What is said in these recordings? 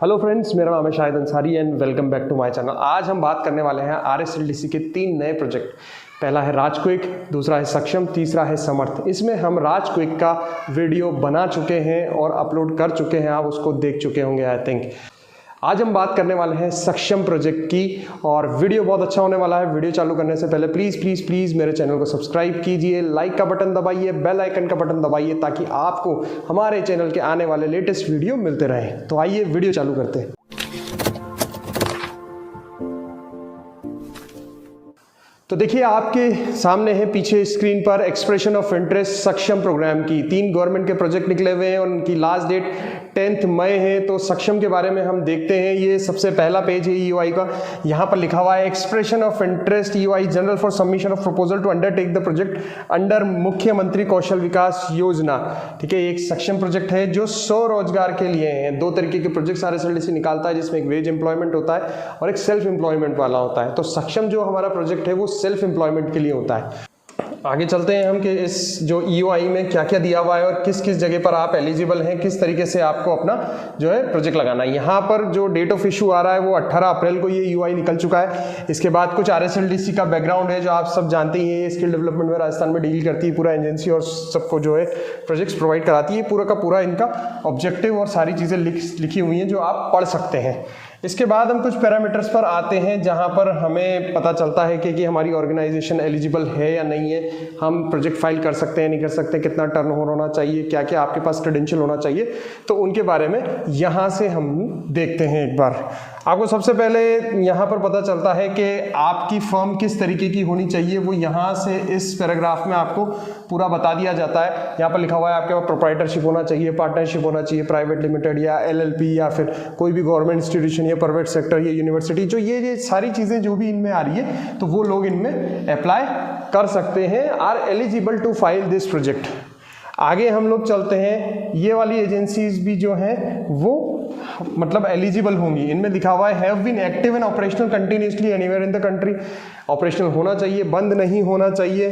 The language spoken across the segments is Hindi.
हेलो फ्रेंड्स, मेरा नाम है Shahid Ansari and welcome back to my channel. आज हम बात करने वाले हैं RSLDC के 3 नए प्रोजेक्ट। पहला है राजक्विक, दूसरा है सक्षम, तीसरा है समर्थ। इसमें हम राजक्विक का वीडियो बना चुके हैं और अपलोड कर चुके हैं, आप उसको देख चुके होंगे आई थिंक। आज हम बात करने वाले हैं सक्षम प्रोजेक्ट की और वीडियो बहुत अच्छा होने वाला है। वीडियो चालू करने से पहले प्लीज़ प्लीज़ प्लीज़ मेरे चैनल को सब्सक्राइब कीजिए, लाइक का बटन दबाइए, बेल आइकन का बटन दबाइए ताकि आपको हमारे चैनल के आने वाले लेटेस्ट वीडियो मिलते रहें। तो आइए वीडियो चालू करते हैं। तो देखिए आपके सामने है पीछे स्क्रीन पर एक्सप्रेशन ऑफ इंटरेस्ट सक्षम प्रोग्राम की 3 गवर्नमेंट के प्रोजेक्ट निकले हुए हैं और उनकी लास्ट डेट 10 मई है। तो सक्षम के बारे में हम देखते हैं। ये सबसे पहला पेज है EOI का। यहाँ पर लिखा हुआ है expression of interest EOI general for submission of proposal to undertake the project under मुख्यमंत्री कौशल विकास योजना। ठीक है, एक सक्षम प्रोजेक्ट है जो स्वरोजगार के लिए है। 2 तरीके के प्रोजेक्ट RSLDC निकालता है, जिसमें एक वेज एम्प्लॉयमेंट होता है और एक सेल्फ एम्प्लॉयमेंट वाला होता है। तो सक्षम जो हमारा प्रोजेक्ट है वो सेल्फ एम्प्लॉयमेंट के लिए होता है। आगे चलते हैं हम कि इस जो EOI में क्या क्या दिया हुआ है और किस किस जगह पर आप एलिजिबल हैं, किस तरीके से आपको अपना जो है प्रोजेक्ट लगाना है। यहाँ पर जो डेट ऑफ इशू आ रहा है वो 18 अप्रैल को ये EOI निकल चुका है। इसके बाद कुछ RSLDC का बैकग्राउंड है जो आप सब जानते ही हैं। स्किल डेवलपमेंट में राजस्थान में डील करती है पूरा एजेंसी और सबको जो है प्रोजेक्ट्स प्रोवाइड कराती है। पूरा का पूरा इनका ऑब्जेक्टिव और सारी चीज़ें लिखी हुई हैं जो आप पढ़ सकते हैं। इसके बाद हम कुछ पैरामीटर्स पर आते हैं जहां पर हमें पता चलता है कि हमारी ऑर्गेनाइजेशन एलिजिबल है या नहीं है, हम प्रोजेक्ट फाइल कर सकते हैं नहीं कर सकते, कितना टर्नओवर होना चाहिए, क्या क्या आपके पास क्रेडेंशियल होना चाहिए। तो उनके बारे में यहाँ से हम देखते हैं। एक बार आपको सबसे पहले यहाँ पर पता चलता है कि आपकी फर्म किस तरीके की होनी चाहिए, वो यहाँ से इस पैराग्राफ में आपको पूरा बता दिया जाता है। यहाँ पर लिखा हुआ है आपके पास प्रोप्राइटरशिप होना चाहिए, पार्टनरशिप होना चाहिए, प्राइवेट लिमिटेड या LLP या फिर कोई भी गवर्नमेंट इंस्टीट्यूशन या प्राइवेट सेक्टर या यूनिवर्सिटी, जो ये सारी चीज़ें जो भी इनमें आ रही है तो वो लोग इनमें अप्लाई कर सकते हैं, are eligible to file this project. आगे हम लोग चलते हैं, ये वाली एजेंसीज भी जो हैं वो मतलब एलिजिबल होंगी। इनमें लिखा हुआ है have been active and operational continuously anywhere in the country. Operational होना चाहिए, बंद नहीं होना चाहिए।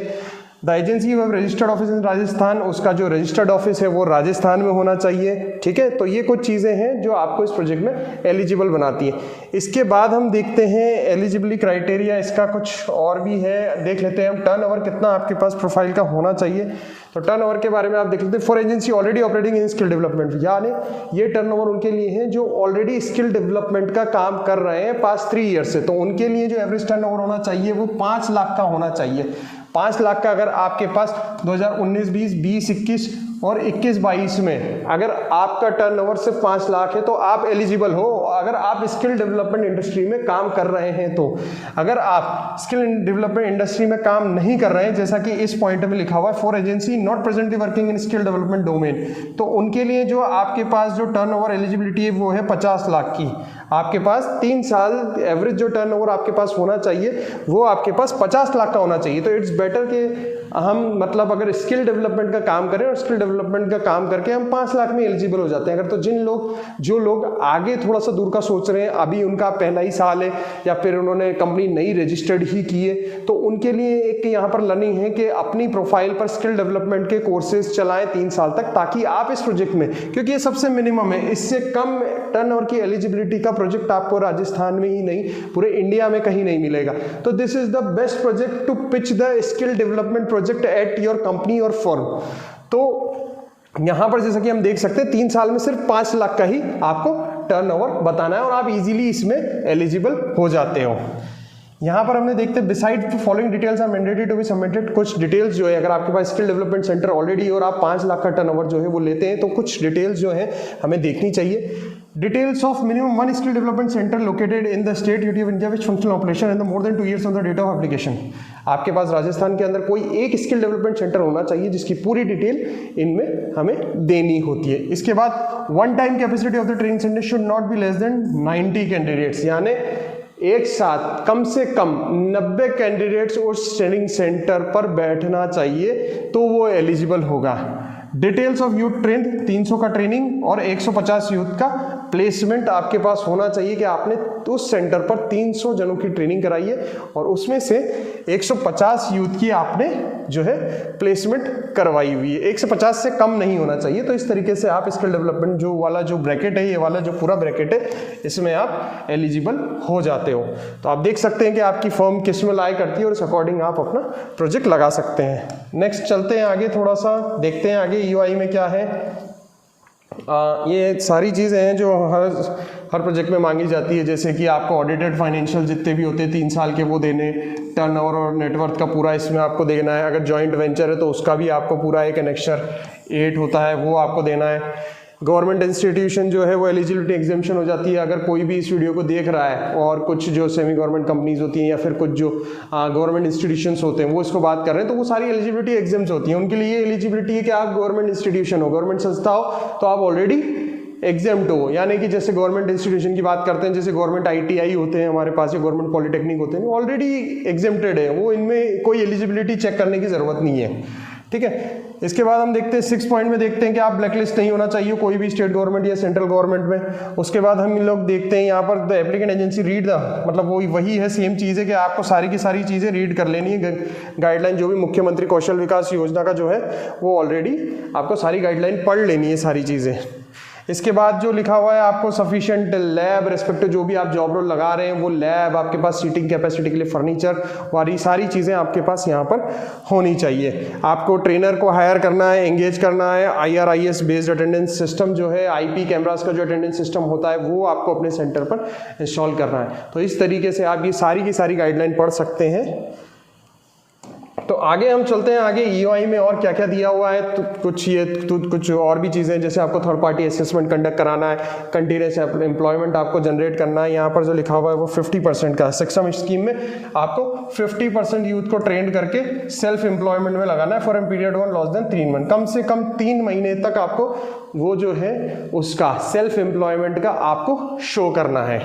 The agency have registered office in Rajasthan, उसका जो रजिस्टर्ड ऑफिस है वो राजस्थान में होना चाहिए। ठीक है, तो ये कुछ चीज़ें हैं जो आपको इस प्रोजेक्ट में एलिजिबल बनाती है। इसके बाद हम देखते हैं एलिजिबिलिटी क्राइटेरिया, इसका कुछ और भी है, देख लेते हैं हम। टर्नओवर कितना आपके पास प्रोफाइल का होना चाहिए, तो टर्नओवर के बारे में आप देख लेते हैं। For agency already operating in skill development, यानी ये टर्नओवर उनके लिए है जो ऑलरेडी स्किल डेवलपमेंट का काम कर रहे हैं पास्ट 3 ईयर से। तो उनके लिए जो एवरेज टर्नओवर होना चाहिए वो 5 लाख का होना चाहिए। 5 लाख का अगर आपके पास 2019-20, 20-21 और 21-22 में अगर आपका टर्नओवर सिर्फ 5 लाख है तो आप एलिजिबल हो। अगर आप स्किल डेवलपमेंट इंडस्ट्री में काम कर रहे हैं तो। अगर आप स्किल डेवलपमेंट इंडस्ट्री में काम नहीं कर रहे हैं, जैसा कि इस पॉइंट में लिखा हुआ है for agency not presently working in skill development domain, तो उनके लिए जो आपके पास जो टर्नओवर एलिजिबिलिटी है वो है 50 लाख की। आपके पास 3 साल एवरेज जो टर्नओवर आपके पास होना चाहिए वो आपके पास 50 लाख का होना चाहिए। तो इट्स बेटर कि हम मतलब अगर स्किल डेवलपमेंट का काम करें और स्किल डेवलपमेंट का काम करके हम 5 लाख में एलिजिबल हो जाते हैं। अगर तो जो लोग आगे थोड़ा सा दूर का सोच रहे हैं, अभी उनका पहला ही साल है या फिर उन्होंने कंपनी नई रजिस्टर्ड ही की है, तो उनके लिए एक यहाँ पर लर्निंग है कि अपनी प्रोफाइल पर स्किल डेवलपमेंट के कोर्सेज चलाएं 3 साल तक, ताकि आप इस प्रोजेक्ट में, क्योंकि ये सबसे मिनिमम है, इससे कम टर्नओवर की एलिजिबिलिटी का प्रोजेक्ट आपको राजस्थान में ही नहीं पूरे इंडिया में कहीं नहीं मिलेगा। तो this is the best project to pitch the skill development project at your company और फर्म। तो यहां पर जैसा कि हम देख सकते हैं 3 साल में सिर्फ 5 लाख का ही आपको टर्नओवर बताना है और आप इजीली इसमें एलिजिबल हो जाते हो। यहाँ पर हमने देखते हैं beside following details are mandatory to be submitted. कुछ डिटेल्स जो है, अगर आपके पास स्किल डेवलपमेंट सेंटर ऑलरेडी और आप 5 लाख का टर्नओवर जो है वो लेते हैं, तो कुछ डिटेल्स जो है हमें देखनी चाहिए। Details of minimum 1 skill development centre located in the state UT of India which functional operation and more than 2 years on the date of application. आपके पास राजस्थान के अंदर कोई एक स्किल डेवलपमेंट सेंटर होना चाहिए जिसकी पूरी डिटेल इनमें हमें देनी होती है। इसके बाद 1 time capacity of the training centre should not be less than 90 candidates, यानी एक साथ कम से कम 90 कैंडिडेट्स उस ट्रेनिंग सेंटर पर बैठना चाहिए तो वो एलिजिबल होगा। डिटेल्स ऑफ यूथ ट्रेंड, 300 का ट्रेनिंग और 150 यूथ का प्लेसमेंट आपके पास होना चाहिए कि आपने उस सेंटर पर 300 जनों की ट्रेनिंग कराई है और उसमें से 150 यूथ की आपने जो है प्लेसमेंट करवाई हुई है। 1 से 50 से कम नहीं होना चाहिए। तो इस तरीके से आप स्किल डेवलपमेंट जो वाला जो ब्रैकेट है, ये वाला जो पूरा ब्रैकेट है, इसमें आप एलिजिबल हो जाते हो। तो आप देख सकते हैं कि आपकी फर्म किस में लाई करती है और उस अकॉर्डिंग आप अपना प्रोजेक्ट लगा सकते हैं। नेक्स्ट चलते हैं आगे, थोड़ा सा देखते हैं आगे EY में क्या है। ये सारी चीज़ें हैं जो हर प्रोजेक्ट में मांगी जाती है, जैसे कि आपको ऑडिटेड फाइनेंशियल जितने भी होते हैं 3 साल के वो देने, टर्नओवर और नेटवर्थ का पूरा इसमें आपको देना है। अगर जॉइंट वेंचर है तो उसका भी आपको पूरा एक एनेक्सर 8 होता है, वो आपको देना है। गवर्नमेंट इंस्टीट्यूशन जो है वो एलिजिबिलिटी एग्जेम्पशन हो जाती है। अगर कोई भी इस वीडियो को देख रहा है और कुछ जो सेमी गवर्नमेंट कंपनीज होती हैं या फिर कुछ जो गवर्नमेंट इंस्टीट्यूशंस होते हैं वो इसको बात कर रहे हैं, तो वो सारी एलिजिबिलिटी एग्जाम्स होती हैं। उनके लिए एलिजिबिलिटी है कि आप गवर्नमेंट इंस्टीट्यूशन हो, गवर्नमेंट संस्था हो, तो आप ऑलरेडी एग्जेम्प्ट हो। यानी कि जैसे गवर्नमेंट इंस्टीट्यूशन की बात करते हैं, जैसे गवर्नमेंट ITI होते हैं हमारे पास या गवर्नमेंट पॉलिटेक्निक होते हैं, ऑलरेडी एग्जेम्प्टेड है, वो इनमें कोई एलिजिबिलिटी चेक करने की जरूरत नहीं है। ठीक है, इसके बाद हम देखते हैं 6 पॉइंट में देखते हैं कि आप ब्लैकलिस्ट नहीं होना चाहिए कोई भी स्टेट गवर्नमेंट या सेंट्रल गवर्नमेंट में। उसके बाद हम इन लोग देखते हैं यहाँ पर the applicant agency read the, मतलब वही है, सेम चीज़ है कि आपको सारी की सारी चीज़ें रीड कर लेनी है। गाइडलाइन जो भी मुख्यमंत्री कौशल विकास योजना का जो है वो ऑलरेडी आपको सारी गाइडलाइन पढ़ लेनी है सारी चीज़ें। इसके बाद जो लिखा हुआ है आपको सफिशिएंट लैब रेस्पेक्टिव जो भी आप जॉब रोल लगा रहे हैं वो लैब, आपके पास सीटिंग कैपेसिटी के लिए फर्नीचर, वाली सारी चीज़ें आपके पास यहाँ पर होनी चाहिए। आपको ट्रेनर को हायर करना है, एंगेज करना है। IRIS बेस्ड अटेंडेंस सिस्टम जो है, IP कैमरास का जो अटेंडेंस सिस्टम होता है वो आपको अपने सेंटर पर इंस्टॉल करना है। तो इस तरीके से आप ये सारी की सारी गाइडलाइन पढ़ सकते हैं। तो आगे हम चलते हैं, आगे EY में और क्या क्या दिया हुआ है। तो कुछ और भी चीज़ें, जैसे आपको थर्ड पार्टी असेसमेंट कंडक्ट कराना है, कंटिन्यूस एम्प्लॉयमेंट आपको जनरेट करना है। यहाँ पर जो लिखा हुआ है वो 50% का सक्षम स्कीम में आपको 50% यूथ को ट्रेन करके सेल्फ एम्प्लॉयमेंट में लगाना है for a period of loss then 3 month. कम से कम 3 महीने तक आपको वो जो है उसका सेल्फ एम्प्लॉयमेंट का आपको शो करना है।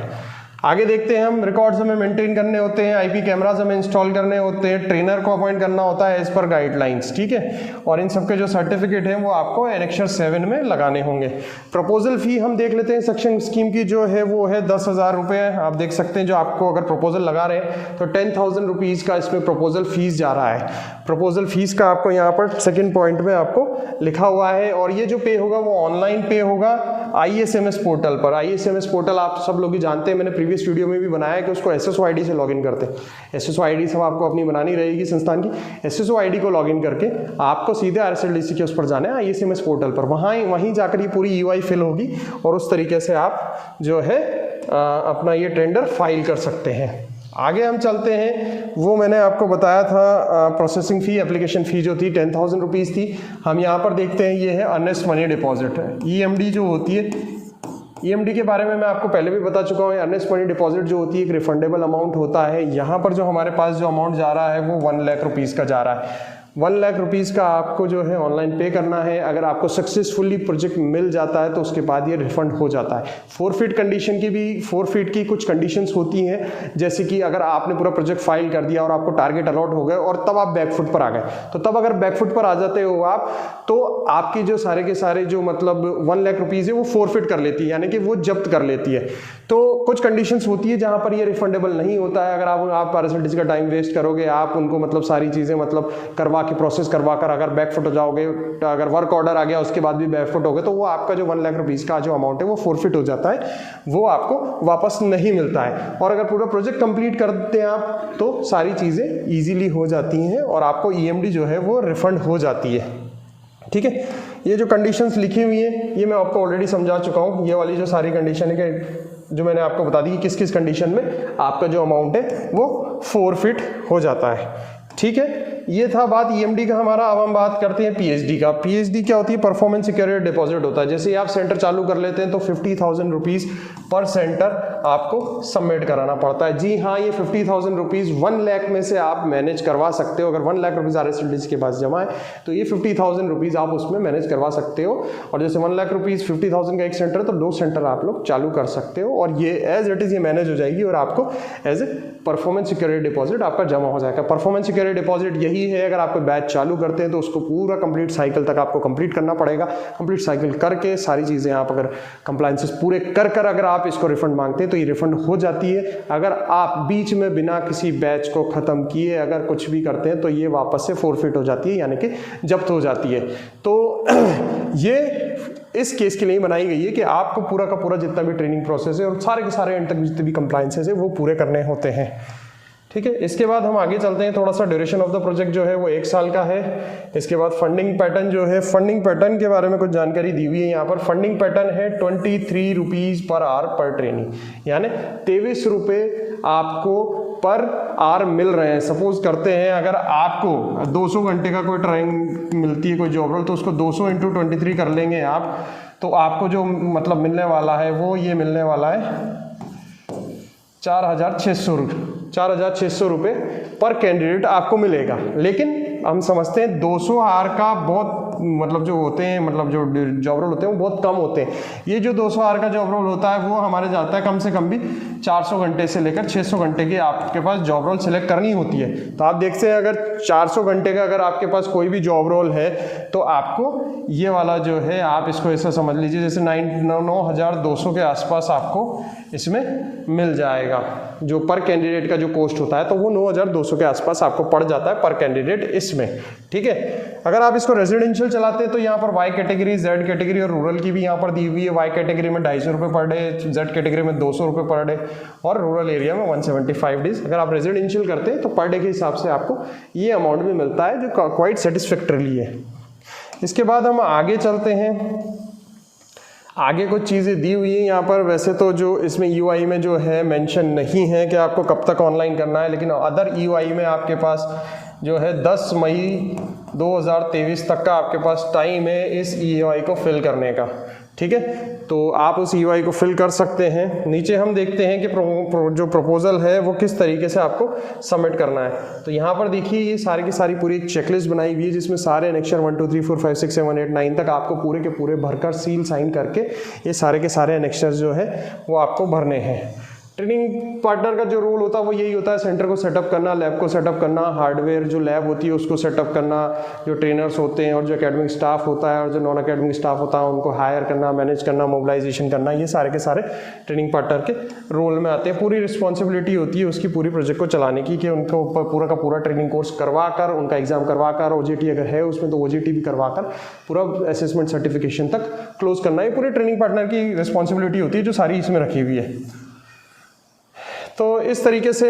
आगे देखते हैं हम, रिकॉर्ड्स हमें मेंटेन करने होते हैं, IP कैमरास हमें इंस्टॉल करने होते हैं, ट्रेनर को अपॉइंट करना होता है एज पर गाइडलाइंस। ठीक है, और इन सबके जो सर्टिफिकेट हैं वो आपको एनेक्सर 7 में लगाने होंगे। प्रपोजल फी हम देख लेते हैं सक्षम स्कीम की जो है वो है 10,000 रुपये। आप देख सकते हैं जो आपको अगर प्रपोजल लगा रहे हैं तो 10,000 रुपीज़ का इसमें प्रपोजल फीस जा रहा है। प्रपोजल फीस का आपको यहाँ पर 2nd पॉइंट में आपको लिखा हुआ है। और ये जो पे होगा वो ऑनलाइन पे होगा ISMS पोर्टल पर। ISMS पोर्टल आप सब लोग ही जानते हैं, मैंने प्रीवियस वीडियो में भी बनाया है कि उसको SSO ID से लॉगिन करते हैं। SSO ID सब आपको अपनी बनानी रहेगी संस्थान की। SSO ID को लॉगिन करके आपको सीधे RSLDC के उस पर जाना है ISMS पोर्टल पर, वहीं जाकर ये पूरी EY फिल होगी और उस तरीके से आप जो है अपना ये टेंडर फाइल कर सकते हैं। आगे हम चलते हैं, वो मैंने आपको बताया था प्रोसेसिंग फ़ी, एप्लीकेशन फ़ी जो थी 10,000 रुपीज़ थी। हम यहाँ पर देखते हैं ये है अर्नेस्ट मनी डिपॉजिट है। EMD जो होती है, EMD के बारे में मैं आपको पहले भी बता चुका हूँ। अर्नेस्ट मनी डिपॉजिट जो होती है एक रिफंडेबल अमाउंट होता है। यहाँ पर जो हमारे पास जो अमाउंट जा रहा है वो 1 लाख रुपीज़ का जा रहा है। 1 लाख रुपीज़ का आपको जो है ऑनलाइन पे करना है। अगर आपको सक्सेसफुली प्रोजेक्ट मिल जाता है तो उसके बाद ये रिफंड हो जाता है। फोरफिट कंडीशन की भी, फोरफिट की कुछ कंडीशंस होती हैं, जैसे कि अगर आपने पूरा प्रोजेक्ट फाइल कर दिया और आपको टारगेट अलॉट हो गए और तब आप बैकफुट पर आ गए, तो तब अगर बैकफुट पर आ जाते हो आप, तो आपकी जो सारे के सारे जो मतलब 1 लाख रुपीज़ है वो फोरफिट कर लेती है, यानी कि वो जब्त कर लेती है। तो कुछ कंडीशंस होती है जहाँ पर ये रिफंडेबल नहीं होता है। अगर आप RSLDC का टाइम वेस्ट करोगे, आप उनको मतलब सारी चीज़ें मतलब करवा के प्रोसेस करवा कर अगर बैकफुट हो जाओगे, अगर वर्क ऑर्डर आ गया उसके बाद भी बैकफुट हो गए, तो वो आपका जो 1 लाख रुपीज़ का जो अमाउंट है वो फोरफिट हो जाता है, वो आपको वापस नहीं मिलता है। और अगर पूरा प्रोजेक्ट कंप्लीट करते हैं आप तो सारी चीज़ें ईजिली हो जाती हैं और आपको EMD जो है वो रिफंड हो जाती है। ठीक है, ये जो कंडीशंस लिखी हुई हैं ये मैं आपको ऑलरेडी समझा चुका हूँ। ये वाली जो सारी कंडीशन है कि जो मैंने आपको बता दी कि किस किस कंडीशन में आपका जो अमाउंट है वो फोरफिट हो जाता है। ठीक है, ये था बात EMD का हमारा। अब हम बात करते हैं PhD का। PhD क्या होती है? परफॉर्मेंस सिक्योरिटी डिपॉजिट होता है। जैसे ही आप सेंटर चालू कर लेते हैं तो 50,000 रुपीज़ पर सेंटर आपको सबमिट कराना पड़ता है। जी हाँ, ये 50,000 रुपीज़ 1 लाख में से आप मैनेज करवा सकते हो। अगर 1 लाख रुपीज़ RSLDC के पास जमा है तो ये 50,000 रुपीज़ आप उसमें मैनेज करवा सकते हो। और जैसे 1 लाख रुपीज़ 50,000 का एक सेंटर है तो 2 सेंटर आप लोग चालू कर सकते हो और ये एज इट इज़ ये मैनेज हो जाएगी और आपको as a performance security deposit आपका जमा हो जाएगा। परफॉर्मेंस सिक्योरिटी करे डिपॉजिट यही है, अगर आप कोई बैच चालू करते हैं तो उसको पूरा कंप्लीट साइकिल तक आपको कंप्लीट करना पड़ेगा। कंप्लीट साइकिल करके सारी चीज़ें आप अगर कंप्लायंसेस पूरे कर अगर आप इसको रिफंड मांगते हैं तो ये रिफंड हो जाती है। अगर आप बीच में बिना किसी बैच को ख़त्म किए अगर कुछ भी करते हैं तो ये वापस से फोरफिट हो जाती है, यानी कि जब्त हो जाती है। तो ये इस केस के लिए बनाई गई है कि आपको पूरा का पूरा जितना भी ट्रेनिंग प्रोसेस है और सारे के सारे एंड तक जितने भी कंप्लायंसेस है वो पूरे करने होते हैं। ठीक है, इसके बाद हम आगे चलते हैं। थोड़ा सा ड्यूरेशन ऑफ द प्रोजेक्ट जो है वो 1 साल का है। इसके बाद फंडिंग पैटर्न जो है, फंडिंग पैटर्न के बारे में कुछ जानकारी दी हुई है यहाँ पर। फंडिंग पैटर्न है 23 रुपीज़ पर आवर पर ट्रेनिंग, यानी 23 रुपये आपको पर आवर मिल रहे हैं। सपोज करते हैं अगर आपको 200 घंटे का कोई ट्रेनिंग मिलती है कोई जॉब रोल, तो उसको 200 × 23 कर लेंगे आप, तो आपको जो मतलब मिलने वाला है वो ये मिलने वाला है 4,600 रुपये पर कैंडिडेट आपको मिलेगा। लेकिन हम समझते हैं 200 आवर का बहुत मतलब जो होते हैं, मतलब जो जॉब रोल होते हैं वो बहुत कम होते हैं। ये जो 200 आवर का जॉब रोल होता है वो हमारे जाता है कम से कम भी 400 घंटे से लेकर 600 घंटे की आपके पास जॉब रोल सिलेक्ट करनी होती है। तो आप देखते हैं अगर 400 घंटे का अगर आपके पास कोई भी जॉब रोल है तो आपको ये वाला जो है आप इसको ऐसा समझ लीजिए जैसे 9,200 के आसपास आपको इसमें मिल जाएगा। जो पर कैंडिडेट का जो कॉस्ट होता है तो वो 9,200 के आसपास आपको पड़ जाता है पर कैंडिडेट इसमें। ठीक है, अगर आप इसको रेजिडेंशियल चलाते हैं तो यहाँ पर वाई कैटेगरी, जेड कैटेगरी और रूरल की भी यहाँ पर दी हुई है। वाई कैटेगरी में 250 रुपये पर डे, जेड कैटेगरी में 200 रुपये पर डे और रूरल एरिया में 175 डेज। अगर आप रेजिडेंशियल करते हैं तो पर डे के हिसाब से आपको ये अमाउंट भी मिलता है जो क्वाइट सेटिस्फैक्टरीली है। इसके बाद हम आगे चलते हैं। आगे कुछ चीज़ें दी हुई है यहाँ पर। वैसे तो जो इसमें यूआई में जो है मेंशन नहीं है कि आपको कब तक ऑनलाइन करना है, लेकिन अदर यूआई में आपके पास जो है 10 मई 2023 तक का आपके पास टाइम है इस यूआई को फिल करने का। ठीक है, तो आप उस यूआई को फिल कर सकते हैं। नीचे हम देखते हैं कि जो प्रपोजल है वो किस तरीके से आपको सबमिट करना है। तो यहाँ पर देखिए ये सारी की सारी पूरी एक चेकलिस्ट बनाई हुई है जिसमें सारे एनेक्चर 1 2 3 4 5 6 7 8 9 तक आपको पूरे के पूरे भरकर सील साइन करके ये सारे के सारे एनेक्चर जो है वो आपको भरने हैं। ट्रेनिंग पार्टनर का जो रोल होता है वो यही होता है, सेंटर को सेटअप करना, लैब को सेटअप करना, हार्डवेयर जो लैब होती है उसको सेटअप करना, जो ट्रेनर्स होते हैं और जो एकेडमिक स्टाफ होता है और जो नॉन एकेडमिक स्टाफ होता है उनको हायर करना, मैनेज करना, मोबिलाइजेशन करना, ये सारे के सारे ट्रेनिंग पार्टनर के रोल में आते हैं। पूरी रिस्पॉन्सिबिलिटी होती है उसकी पूरी प्रोजेक्ट को चलाने की कि उनको पूरा का पूरा ट्रेनिंग कोर्स करवा कर, उनका एग्जाम करवा कर, OJT अगर है उसमें तो OJT भी करवा कर पूरा असेसमेंट सर्टिफिकेशन तक क्लोज करना। ये पूरी ट्रेनिंग पार्टनर की रिस्पॉन्सिबिलिटी होती है जो सारी इसमें रखी हुई है। तो इस तरीके से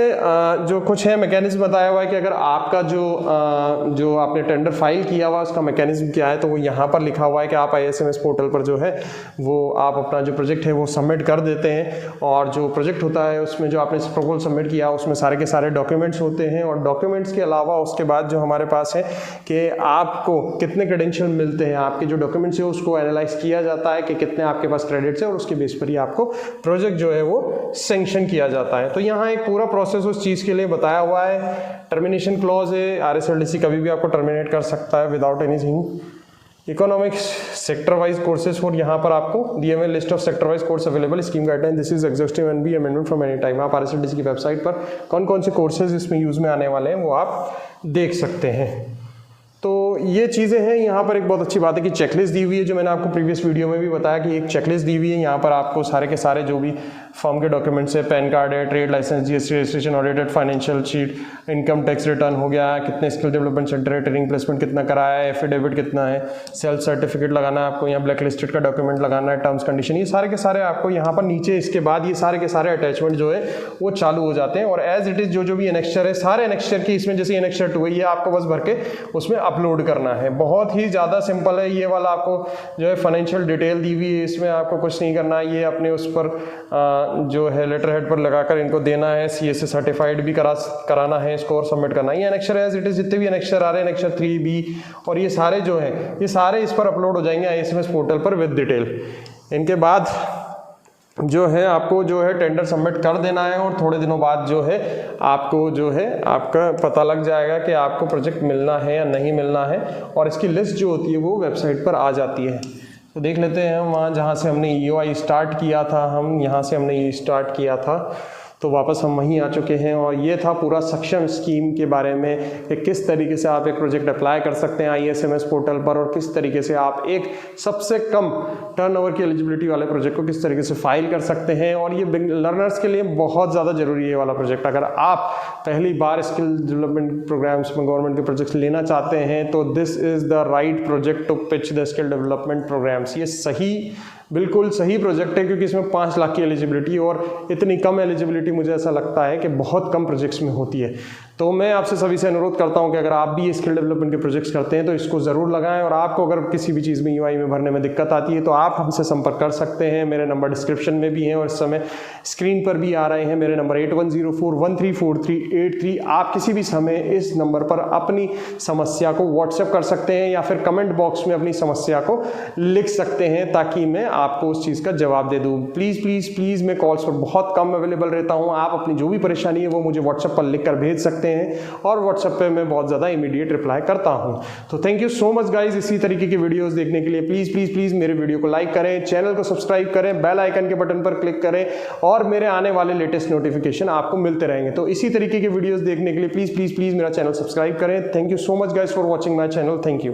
जो कुछ है मैकेनिज्म बताया हुआ है कि अगर आपका जो आपने टेंडर फाइल किया हुआ उसका मैकेनिज्म क्या है, तो वो यहाँ पर लिखा हुआ है कि आप ISMS पोर्टल पर जो है वो आप अपना जो प्रोजेक्ट है वो सबमिट कर देते हैं और जो प्रोजेक्ट होता है उसमें जो आपने प्रपोजल सबमिट किया उसमें सारे के सारे डॉक्यूमेंट्स होते हैं। और डॉक्यूमेंट्स के अलावा उसके बाद जो हमारे पास है कि आपको कितने क्रेडेंशियल मिलते हैं, आपके जो डॉक्यूमेंट्स है उसको एनालाइज किया जाता है कि कितने आपके पास क्रेडिट्स है और उसके बेस पर ही आपको प्रोजेक्ट जो है वो सेंक्शन किया जाता है। तो यहाँ एक पूरा प्रोसेस उस चीज़ के लिए बताया हुआ है। टर्मिनेशन क्लॉज है, RSLDC कभी भी आपको टर्मिनेट कर सकता है without anything. Economics sector wise courses for, यहाँ पर आपको दिए हुए list of sector wise course available, scheme guideline, this is exhaustive and be amendment from any time. आप RSLDC की वेबसाइट पर कौन कौन से कोर्सेज इसमें यूज़ में आने वाले हैं वो आप देख सकते हैं। तो ये चीज़ें हैं। यहाँ पर एक बहुत अच्छी बात है कि चेकलिस्ट दी हुई है, जो मैंने आपको प्रीवियस वीडियो में भी बताया कि एक चेकलिस्ट दी हुई है। यहाँ पर आपको सारे के सारे जो भी फॉर्म के डॉक्यूमेंट्स है, पैन कार्ड है, trade licence, GST registration, audited financial sheet, income tax return हो गया, कितने स्किल डेवलपमेंट सेंटर है, ट्रेनिंग प्लेसमेंट कितना कराया है, एफिडेविट कितना है, सेल्फ सर्टिफिकेट लगाना है आपको, यहाँ ब्लैक लिस्टेड का डॉक्यूमेंट लगाना है, टर्म्स कंडीशन, ये सारे के सारे आपको यहाँ पर नीचे इसके बाद ये सारे के सारे अटैचमेंट जो है वो चालू हो जाते हैं। और एज इट इज़ जो भी एनेक्चर है, सारे एनेक्चर की इसमें जैसे एनेक्चर 2 है ये आपको बस भर के उसमें अपलोड करना है। बहुत ही ज़्यादा सिंपल है। ये वाला आपको जो है फाइनेंशियल डिटेल दी हुई है, इसमें आपको कुछ नहीं करना है। ये अपने उस पर जो है लेटर हेड पर लगाकर इनको देना है, CSA सर्टिफाइड भी कराना है, इसको और सबमिट करना है। ये एनेक्चर एज इट इज जितने भी एनेक्चर आ रहे हैं, एनेक्चर 3B और ये सारे जो हैं ये सारे इस पर अपलोड हो जाएंगे ISMS पोर्टल पर विद डिटेल। इनके बाद जो है आपको जो है टेंडर सबमिट कर देना है और थोड़े दिनों बाद जो है आपको जो है आपका पता लग जाएगा कि आपको प्रोजेक्ट मिलना है या नहीं मिलना है। और इसकी लिस्ट जो होती है वो वेबसाइट पर आ जाती है। तो देख लेते हैं हम वहाँ जहाँ से हमने EOI स्टार्ट किया था, हम यहाँ से हमने ये स्टार्ट किया था। तो वापस हम वहीं आ चुके हैं और ये था पूरा सक्षम स्कीम के बारे में कि किस तरीके से आप एक प्रोजेक्ट अप्लाई कर सकते हैं ISMS पोर्टल पर और किस तरीके से आप एक सबसे कम टर्नओवर की एलिजिबिलिटी वाले प्रोजेक्ट को किस तरीके से फाइल कर सकते हैं। और ये लर्नर्स के लिए बहुत ज़्यादा जरूरी है ये वाला प्रोजेक्ट। अगर आप पहली बार स्किल डेवलपमेंट प्रोग्राम्स में गवर्नमेंट के प्रोजेक्ट्स लेना चाहते हैं तो this is the right project to pitch the skill development programmes. ये बिल्कुल सही प्रोजेक्ट है क्योंकि इसमें 5 लाख की एलिजिबिलिटी, और इतनी कम एलिजिबिलिटी मुझे ऐसा लगता है कि बहुत कम प्रोजेक्ट्स में होती है। तो मैं आपसे सभी से अनुरोध करता हूं कि अगर आप भी स्किल डेवलपमेंट के प्रोजेक्ट्स करते हैं तो इसको ज़रूर लगाएं। और आपको अगर किसी भी चीज़ में UI में भरने में दिक्कत आती है तो आप हमसे संपर्क कर सकते हैं। मेरे नंबर डिस्क्रिप्शन में भी हैं और इस समय स्क्रीन पर भी आ रहे हैं। मेरे नंबर 8104134383। आप किसी भी समय इस नंबर पर अपनी समस्या को व्हाट्सएप कर सकते हैं या फिर कमेंट बॉक्स में अपनी समस्या को लिख सकते हैं ताकि मैं आपको उस चीज़ का जवाब दे दूँ। प्लीज़ प्लीज़ प्लीज़ मैं कॉल्स पर बहुत कम अवेलेबल रहता हूँ। आप अपनी जो भी परेशानी है वो मुझे व्हाट्सएप पर लिख कर भेज सकते हैं और व्हाट्सएप पे मैं बहुत ज़्यादा इमीडिएट रिप्लाई करता हूँ। तो thank you so much guys इसी तरीके की वीडियोस देखने के लिए। प्लीज़ प्लीज़ प्लीज़ मेरे वीडियो को लाइक करें, चैनल को सब्सक्राइब करें, बेल आइकन के बटन पर क्लिक करें और मेरे आने वाले लेटेस्ट नोटिफिकेशन आपको मिलते रहेंगे। तो इसी तरीके की वीडियोज़ देखने के लिए प्लीज़ प्लीज़ प्लीज़ मेरा चैनल सब्सक्राइब करें। Thank you so much guys for watching my channel. Thank you.